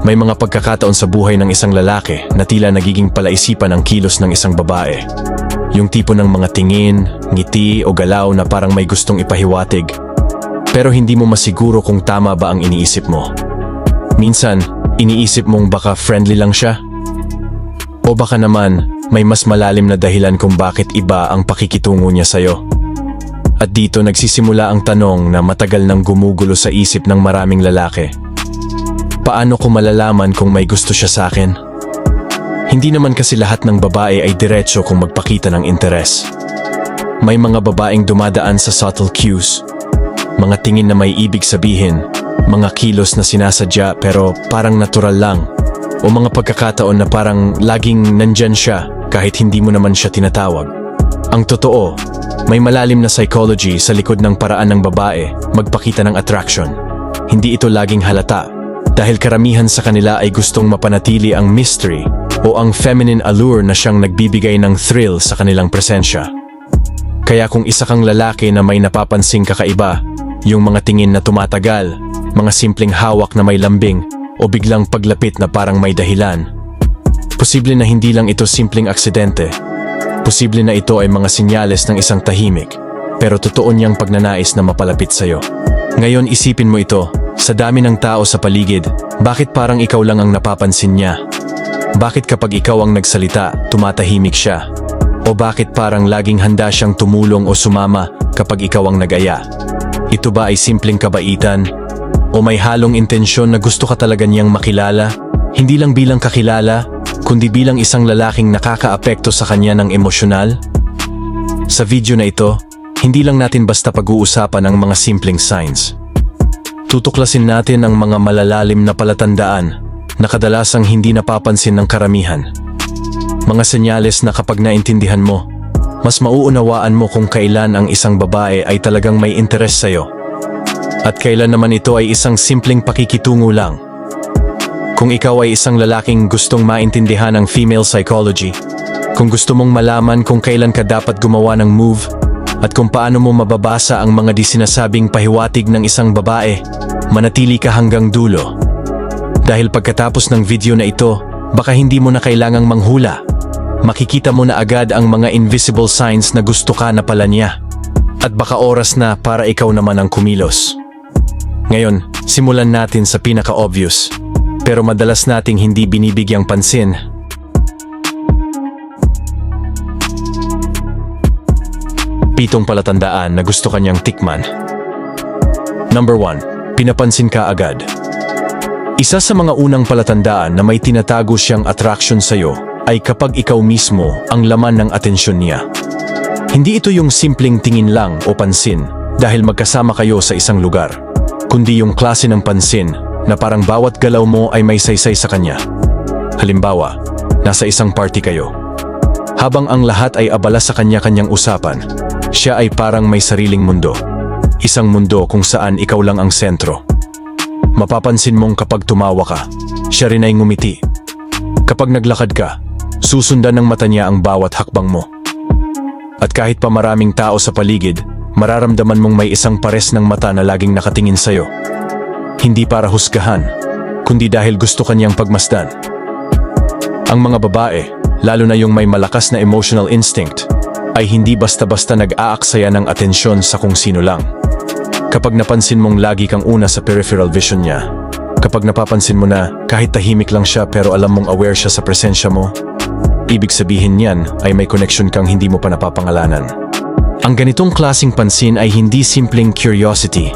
May mga pagkakataon sa buhay ng isang lalaki na tila nagiging palaisipan ang kilos ng isang babae. Yung tipo ng mga tingin, ngiti o galaw na parang may gustong ipahiwatig. Pero hindi mo masiguro kung tama ba ang iniisip mo. Minsan, iniisip mong baka friendly lang siya. O baka naman, may mas malalim na dahilan kung bakit iba ang pakikitungo niya sa'yo. At dito nagsisimula ang tanong na matagal nang gumugulo sa isip ng maraming lalaki. Paano ko malalaman kung may gusto siya sa akin? Hindi naman kasi lahat ng babae ay diretso kung magpakita ng interes. May mga babaeng dumadaan sa subtle cues, mga tingin na may ibig sabihin, mga kilos na sinasadya pero parang natural lang, o mga pagkakataon na parang laging nandyan siya kahit hindi mo naman siya tinatawag. Ang totoo, may malalim na psychology sa likod ng paraan ng babae magpakita ng attraction. Hindi ito laging halata dahil karamihan sa kanila ay gustong mapanatili ang mystery o ang feminine allure na siyang nagbibigay ng thrill sa kanilang presensya. Kaya kung isa kang lalaki na may napapansing kakaiba, yung mga tingin na tumatagal, mga simpleng hawak na may lambing o biglang paglapit na parang may dahilan, posible na hindi lang ito simpleng aksidente. Posible na ito ay mga sinyales ng isang tahimik, pero totoo niyang pagnanais na mapalapit sa'yo. Ngayon isipin mo ito, sa dami ng tao sa paligid, bakit parang ikaw lang ang napapansin niya? Bakit kapag ikaw ang nagsalita, tumatahimik siya? O bakit parang laging handa siyang tumulong o sumama kapag ikaw ang nag-aya? Ito ba ay simpleng kabaitan? O may halong intensyon na gusto ka talaga niyang makilala? Hindi lang bilang kakilala, kundi bilang isang lalaking nakakaapekto sa kanya ng emosyonal? Sa video na ito, hindi lang natin basta pag-uusapan ang mga simpleng signs. Tutuklasin natin ang mga malalalim na palatandaan na kadalasang hindi napapansin ng karamihan. Mga senyales na kapag naintindihan mo, mas mauunawaan mo kung kailan ang isang babae ay talagang may interes sa'yo. At kailan naman ito ay isang simpleng pakikitungo lang. Kung ikaw ay isang lalaking gustong maintindihan ang female psychology, kung gusto mong malaman kung kailan ka dapat gumawa ng move, at kung paano mo mababasa ang mga di sinasabing pahiwatig ng isang babae, manatili ka hanggang dulo. Dahil pagkatapos ng video na ito, baka hindi mo na kailangang manghula. Makikita mo na agad ang mga invisible signs na gusto ka na pala niya. At baka oras na para ikaw naman ang kumilos. Ngayon, simulan natin sa pinaka-obvious, pero madalas nating hindi binibigyang pansin. Pitong palatandaan na gusto kanyang tikman. Number 1. Pinapansin ka agad. Isa sa mga unang palatandaan na may tinatago siyang attraction sa'yo ay kapag ikaw mismo ang laman ng atensyon niya. Hindi ito yung simpleng tingin lang o pansin dahil magkasama kayo sa isang lugar, kundi yung klase ng pansin na parang bawat galaw mo ay may saysay sa kanya. Halimbawa, nasa isang party kayo. Habang ang lahat ay abala sa kanya-kanyang usapan, siya ay parang may sariling mundo. Isang mundo kung saan ikaw lang ang sentro. Mapapansin mong kapag tumawa ka, siya rin ay ngumiti. Kapag naglakad ka, susundan ng mata niya ang bawat hakbang mo. At kahit pa maraming tao sa paligid, mararamdaman mong may isang pares ng mata na laging nakatingin sa'yo. Hindi para husgahan, kundi dahil gusto kanyang pagmasdan. Ang mga babae, lalo na yung may malakas na emotional instinct, ay hindi basta-basta nag-aaksaya ng atensyon sa kung sino lang. Kapag napansin mong lagi kang una sa peripheral vision niya, kapag napapansin mo na kahit tahimik lang siya pero alam mong aware siya sa presensya mo, ibig sabihin niyan ay may connection kang hindi mo pa napapangalanan. Ang ganitong klaseng pansin ay hindi simpleng curiosity.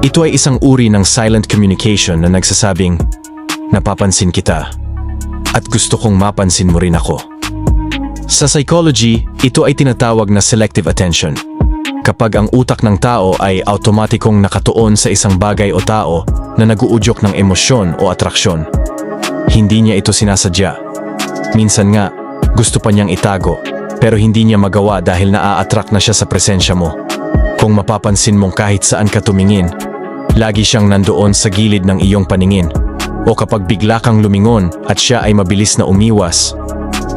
Ito ay isang uri ng silent communication na nagsasabing, napapansin kita at gusto kong mapansin mo rin ako. Sa psychology, ito ay tinatawag na selective attention. Kapag ang utak ng tao ay automatikong nakatuon sa isang bagay o tao na naguudyok ng emosyon o atraksyon, hindi niya ito sinasadya. Minsan nga, gusto pa niyang itago, pero hindi niya magawa dahil naa-attract na siya sa presensya mo. Kung mapapansin mong kahit saan ka tumingin, lagi siyang nandoon sa gilid ng iyong paningin. O kapag bigla kang lumingon at siya ay mabilis na umiwas,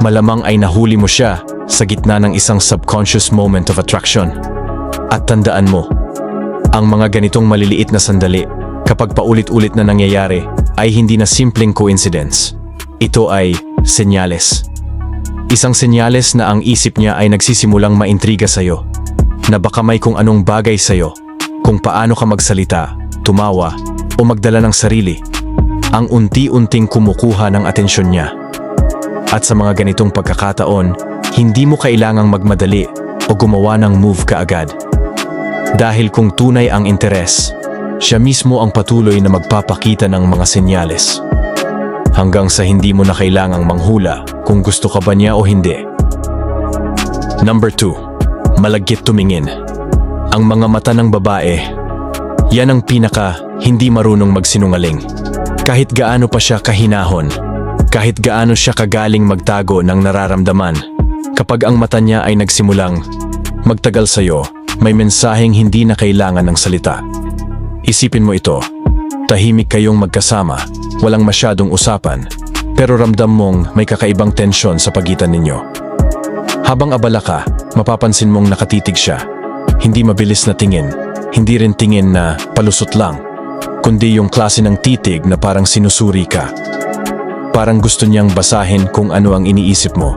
malamang ay nahuli mo siya sa gitna ng isang subconscious moment of attraction. At tandaan mo, ang mga ganitong maliliit na sandali, kapag paulit-ulit na nangyayari, ay hindi na simpleng coincidence. Ito ay senyales. Isang senyales na ang isip niya ay nagsisimulang maintriga sa'yo, na baka may kung anong bagay sa'yo, kung paano ka magsalita, tumawa, o magdala ng sarili, ang unti-unting kumukuha ng atensyon niya. At sa mga ganitong pagkakataon, hindi mo kailangang magmadali o gumawa ng move kaagad. Dahil kung tunay ang interes, siya mismo ang patuloy na magpapakita ng mga senyales. Hanggang sa hindi mo na kailangang manghula kung gusto ka ba niya o hindi. Number 2. Malagkit tumingin. Ang mga mata ng babae, yan ang hindi marunong magsinungaling. Kahit gaano pa siya kahinahon, kahit gaano siya kagaling magtago ng nararamdaman, kapag ang mata niya ay nagsimulang magtagal sa'yo, may mensaheng hindi na kailangan ng salita. Isipin mo ito, tahimik kayong magkasama, walang masyadong usapan, pero ramdam mong may kakaibang tensyon sa pagitan ninyo. Habang abala ka, mapapansin mong nakatitig siya. Hindi mabilis na tingin, hindi rin tingin na palusot lang, kundi yung klase ng titig na parang sinusuri ka. Parang gusto niyang basahin kung ano ang iniisip mo,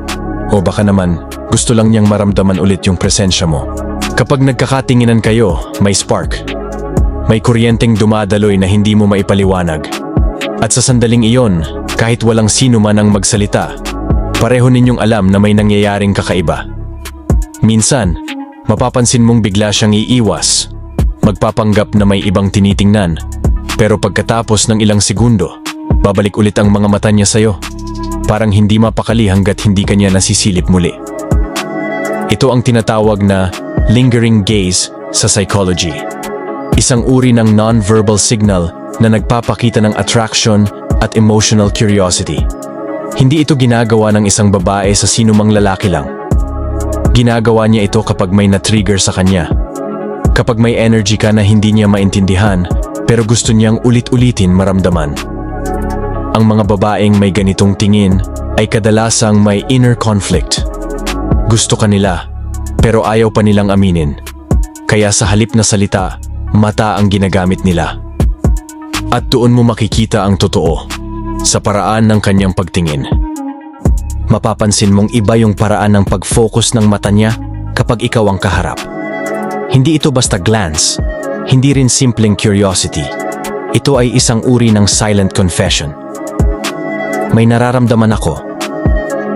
o baka naman gusto lang niyang maramdaman ulit yung presensya mo. Kapag nagkakatinginan kayo, may spark. May kuryenteng dumadaloy na hindi mo maipaliwanag. At sa sandaling iyon, kahit walang sino man ang magsalita, pareho ninyong alam na may nangyayaring kakaiba. Minsan, mapapansin mong bigla siyang iiwas, magpapanggap na may ibang tinitingnan, pero pagkatapos ng ilang segundo, babalik ulit ang mga mata niya sa'yo. Parang hindi mapakali hanggat hindi kanya nasisilip muli. Ito ang tinatawag na lingering gaze sa psychology. Isang uri ng non-verbal signal na nagpapakita ng attraction at emotional curiosity. Hindi ito ginagawa ng isang babae sa sinumang lalaki lang. Ginagawa niya ito kapag may na-trigger sa kanya. Kapag may energy ka na hindi niya maintindihan, pero gusto niyang ulit-ulitin maramdaman. Ang mga babaeng may ganitong tingin ay kadalasang may inner conflict. Gusto ka nila, pero ayaw pa nilang aminin. Kaya sa halip na salita, mata ang ginagamit nila. At doon mo makikita ang totoo, sa paraan ng kanyang pagtingin. Mapapansin mong iba yung paraan ng pag-focus ng mata niya kapag ikaw ang kaharap. Hindi ito basta glance, hindi rin simpleng curiosity. Ito ay isang uri ng silent confession. May nararamdaman ako,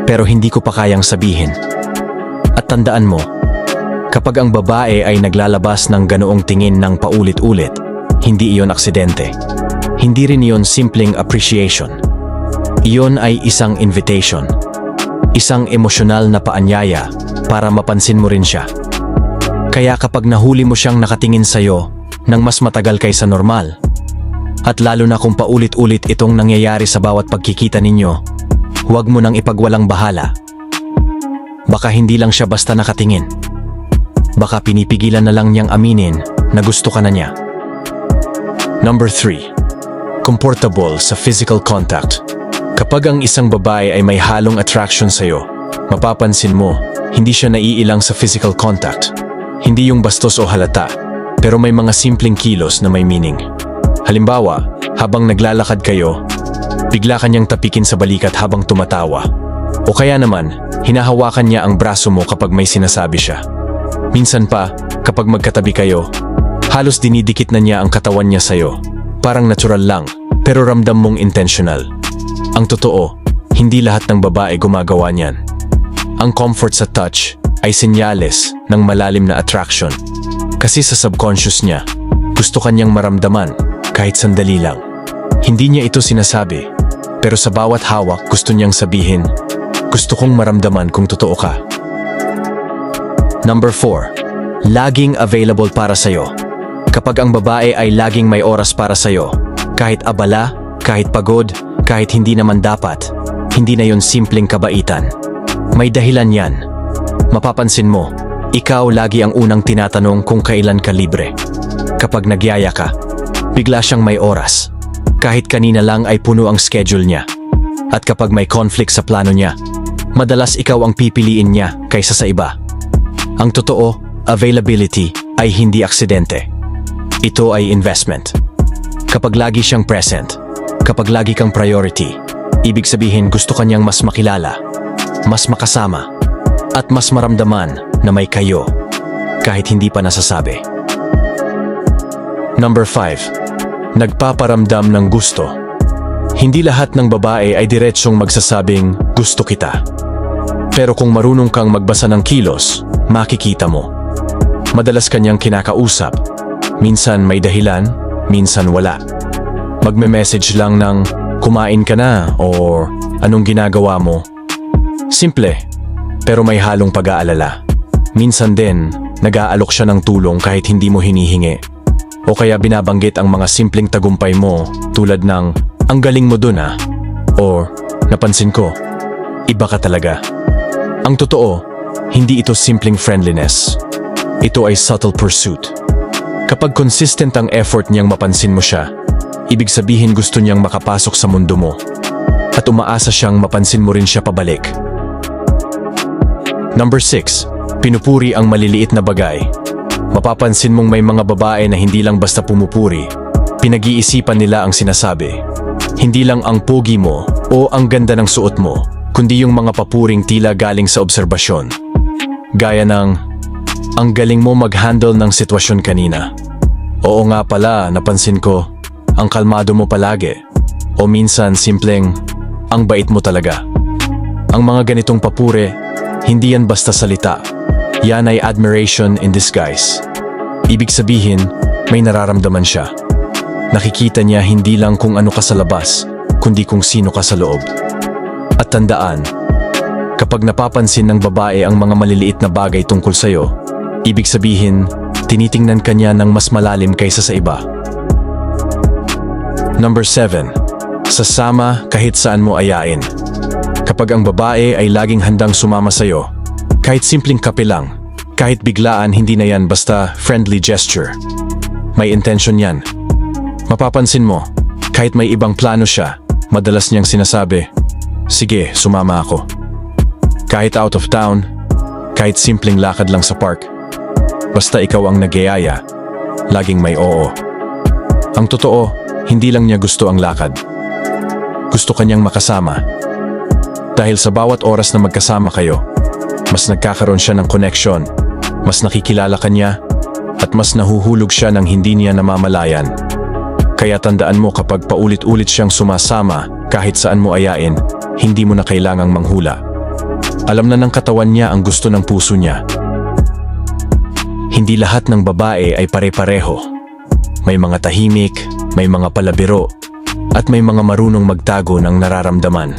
pero hindi ko pa kayang sabihin. At tandaan mo, kapag ang babae ay naglalabas ng ganoong tingin ng paulit-ulit, hindi iyon aksidente. Hindi rin iyon simpleng appreciation. Iyon ay isang invitation. Isang emosyonal na paanyaya para mapansin mo rin siya. Kaya kapag nahuli mo siyang nakatingin sa'yo nang mas matagal kaysa normal, at lalo na kung paulit-ulit itong nangyayari sa bawat pagkikita ninyo, huwag mo nang ipagwalang bahala. Baka hindi lang siya basta nakatingin. Baka pinipigilan na lang niyang aminin na gusto ka na niya. Number 3. Comfortable sa physical contact. Kapag ang isang babae ay may halong attraction sa'yo, mapapansin mo, hindi siya naiilang sa physical contact. Hindi yung bastos o halata, pero may mga simpleng kilos na may meaning. Halimbawa, habang naglalakad kayo, bigla kanyang tapikin sa balikat habang tumatawa. O kaya naman, hinahawakan niya ang braso mo kapag may sinasabi siya. Minsan pa, kapag magkatabi kayo, halos dinidikit na niya ang katawan niya sa'yo. Parang natural lang, pero ramdam mong intentional. Ang totoo, hindi lahat ng babae gumagawa niyan. Ang comfort sa touch ay senyales ng malalim na attraction. Kasi sa subconscious niya, gusto kanyang maramdaman kahit sandali lang. Hindi niya ito sinasabi, pero sa bawat hawak gusto niyang sabihin, gusto kong maramdaman kung totoo ka. Number 4. Laging available para sa'yo. Kapag ang babae ay laging may oras para sa'yo, kahit abala, kahit pagod, kahit hindi naman dapat, hindi na yon simpleng kabaitan. May dahilan yan. Mapapansin mo, ikaw lagi ang unang tinatanong kung kailan ka libre. Kapag nagyaya ka, bigla siyang may oras. Kahit kanina lang ay puno ang schedule niya. At kapag may conflict sa plano niya, madalas ikaw ang pipiliin niya kaysa sa iba. Ang totoo, availability ay hindi aksidente. Ito ay investment. Kapag lagi siyang present, kapag lagi kang priority, ibig sabihin gusto kanyang mas makilala, mas makasama, at mas maramdaman na may kayo kahit hindi pa nasasabi. Number 5. Nagpaparamdam ng gusto. Hindi lahat ng babae ay diretsyong magsasabing gusto kita. Pero kung marunong kang magbasa ng kilos, makikita mo. Madalas kanyang kinakausap. Minsan may dahilan, minsan wala. Magme-message lang ng kumain ka na or anong ginagawa mo. Simple, pero may halong pag-aalala. Minsan din, nag-aalok siya ng tulong kahit hindi mo hinihingi. O kaya binabanggit ang mga simpleng tagumpay mo tulad ng ang galing mo dun ah. Or napansin ko, iba ka talaga. Ang totoo, hindi ito simpleng friendliness. Ito ay subtle pursuit. Kapag consistent ang effort niyang mapansin mo siya, ibig sabihin gusto niyang makapasok sa mundo mo. At umaasa siyang mapansin mo rin siya pabalik. Number 6. Pinupuri ang maliliit na bagay. Mapapansin mong may mga babae na hindi lang basta pumupuri. Pinag-iisipan nila ang sinasabi. Hindi lang ang pogi mo o ang ganda ng suot mo, kundi yung mga papuring tila galing sa obserbasyon. Gaya ng, ang galing mo mag-handle ng sitwasyon kanina. Oo nga pala, napansin ko, ang kalmado mo palagi. O minsan simpleng, ang bait mo talaga. Ang mga ganitong papure, hindi yan basta salita. Yan ay admiration in disguise. Ibig sabihin, may nararamdaman siya. Nakikita niya hindi lang kung ano ka sa labas, kundi kung sino ka sa loob. At tandaan, kapag napapansin ng babae ang mga maliliit na bagay tungkol sa'yo, ibig sabihin, tinitingnan ka niya ng mas malalim kaysa sa iba. Number 7. Sasama kahit saan mo ayain. Kapag ang babae ay laging handang sumama sa'yo, kahit simpleng kape lang, kahit biglaan, hindi na yan basta friendly gesture. May intention yan. Mapapansin mo, kahit may ibang plano siya, madalas niyang sinasabi, sige, sumama ako. Kahit out of town, kahit simpleng lakad lang sa park, basta ikaw ang nagyayaya, laging may oo. Ang totoo, hindi lang niya gusto ang lakad. Gusto kanyang makasama. Dahil sa bawat oras na magkasama kayo, mas nagkakaroon siya ng connection, mas nakikilala ka niya, at mas nahuhulog siya ng hindi niya namamalayan. Kaya tandaan mo, kapag paulit-ulit siyang sumasama kahit saan mo ayain, hindi mo na kailangang manghula. Alam na ng katawan niya ang gusto ng puso niya. Hindi lahat ng babae ay pare-pareho. May mga tahimik, may mga palabiro, at may mga marunong magtago ng nararamdaman.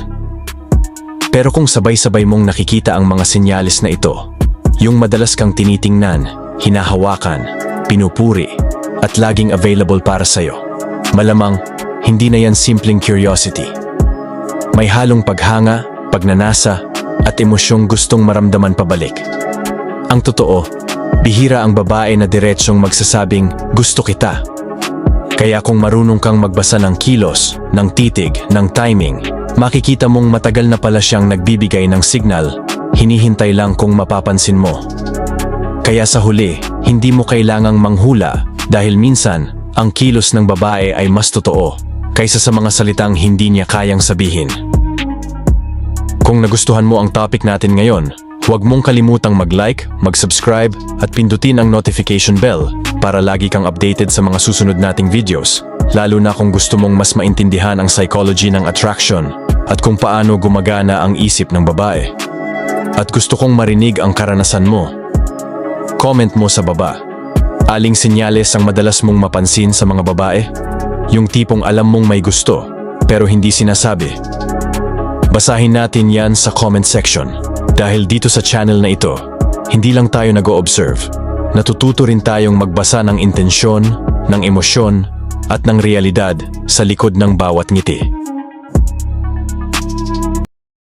Pero kung sabay-sabay mong nakikita ang mga senyales na ito, yung madalas kang tinitingnan, hinahawakan, pinupuri, at laging available para sa'yo, malamang hindi na yan simpleng curiosity. May halong paghanga, pagnanasa, at emosyong gustong maramdaman pabalik. Ang totoo, bihira ang babae na diretsyong magsasabing gusto kita. Kaya kung marunong kang magbasa ng kilos, ng titig, ng timing, makikita mong matagal na pala siyang nagbibigay ng signal, hinihintay lang kung mapapansin mo. Kaya sa huli, hindi mo kailangang manghula dahil minsan, ang kilos ng babae ay mas totoo kaysa sa mga salitang hindi niya kayang sabihin. Kung nagustuhan mo ang topic natin ngayon, huwag mong kalimutang mag-like, mag-subscribe at pindutin ang notification bell para lagi kang updated sa mga susunod nating videos, lalo na kung gusto mong mas maintindihan ang psychology ng attraction at kung paano gumagana ang isip ng babae. At gusto kong marinig ang karanasan mo. Comment mo sa baba. Aling senyales ang madalas mong mapansin sa mga babae? Yung tipong alam mong may gusto, pero hindi sinasabi. Basahin natin yan sa comment section. Dahil dito sa channel na ito, hindi lang tayo nag-o-observe. Natututo rin tayong magbasa ng intensyon, ng emosyon, at ng realidad sa likod ng bawat ngiti.